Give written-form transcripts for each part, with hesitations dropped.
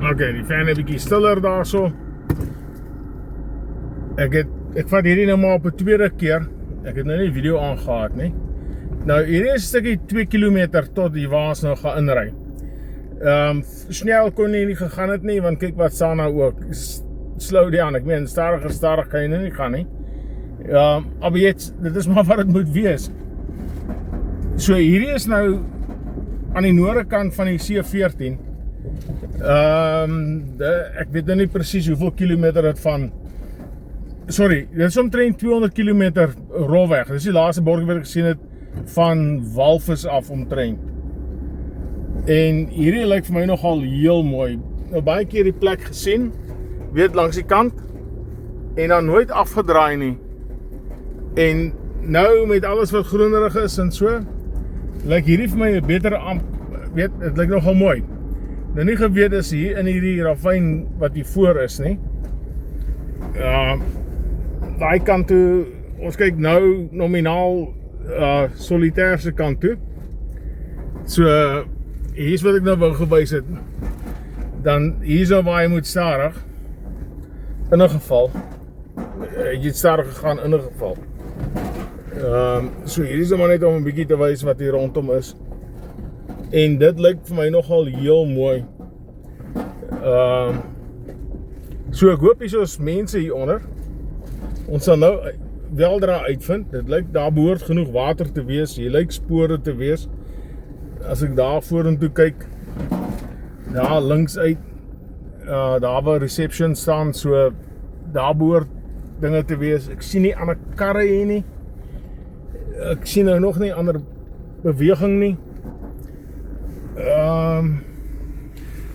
Okay, die fan 'n bietjie stiller daarso. Ek vat hierdie nou maar op 'n tweede keer. Ek het nou nie video aangehaat nie. Nou hierdie is 'n stukkie 2 km tot die waar ons nou gaan inry. Snel kon nie gegaan het nie, want kyk wat staan nou ook. Slow down, ek meen stadig kan jy nou nie gaan nie. Maar dit is maar wat het moet wees. So hierdie is nou aan die noorde kant van die C14. Ek weet nou nie presies hoeveel kilometer dit van. Sorry, dit is omtrent 200 km rolweg. Dit is die laaste bordjie wat ek gesien het van Walvis af omtrent. En hierdie lyk vir my nogal heel mooi. Nou baie keer die plek gesien, weet langs die kant en dan nooit afgedraai nie. En nou met alles wat groenerig is en so, lyk hierdie vir my 'n beter weet, dit lyk nogal mooi. Nou nie geweet is hier in hierdie ravyn wat hier voor is nie. Daai kant toe, ons kyk nou nominaal solitair se kant toe. So hier is wat ek nou wou gewys het. Dan hier is nou waar jy moet stadig. In 'n geval. Jy het stadig gegaan in 'n geval. So hier is nou maar net om 'n bietjie te wys wat hier rondom is. En dit lyk vir my nogal heel mooi. So ek hoop hier is mense hieronder. Ons sal nou weldra uitvind. Dit lyk daar behoort genoeg water te wees. Hier lyk spore te wees. As ek daar vorentoe kyk, daar links uit, daar waar reception staan, so daar behoort dinge te wees. Ek sien nie ander karre hier nie. Ek sien nou nog nie ander beweging nie.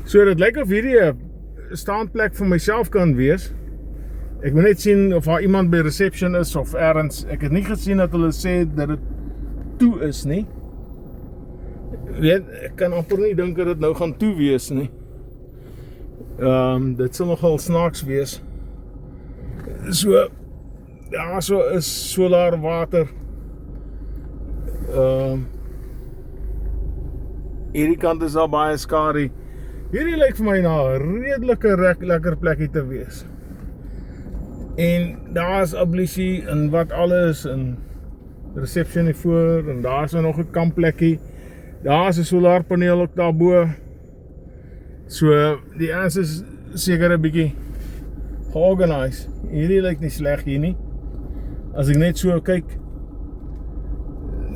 So dit lyk of hierdie 'n staanplek vir myself kan wees. Ek moet net sien of daar iemand by reception is of ergens. Ek het nie gesien dat hulle sê dat dit toe is nie. Weet, ek kan amper nie dink dat dit nou gaan toe wees nie. Dit sal nogal snaaks wees. So, ja, so is solar water. Hierdie kant is al baie skadu. Hierdie lyk vir my na 'n redelike lekker plekkie te wees. En daar is ablusie en wat alles en reception hier voor en daar is nog 'n kampplekkie. Daar is 'n solarpaneel ook daarbo. So die ens is seker 'n bietjie georganiseer. Hierdie lyk nie sleg hier nie. As ek net so kyk.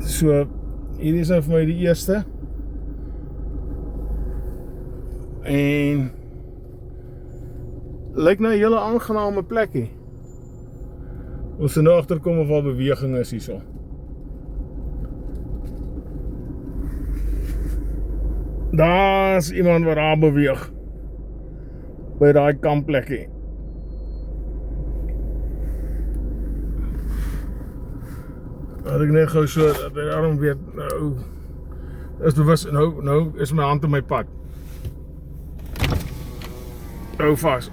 So hierdie is nou vir my die eerste. En lyk nou 'n hele aangename plekkie. Ons sal nou agterkom of al beweging is hierso. Daar's iemand wat daar beweeg. By daai kampplekkie. As ek net gou so, dat ek daarom weet, nou is bewus, nou is my hand op my pad. Hou vas.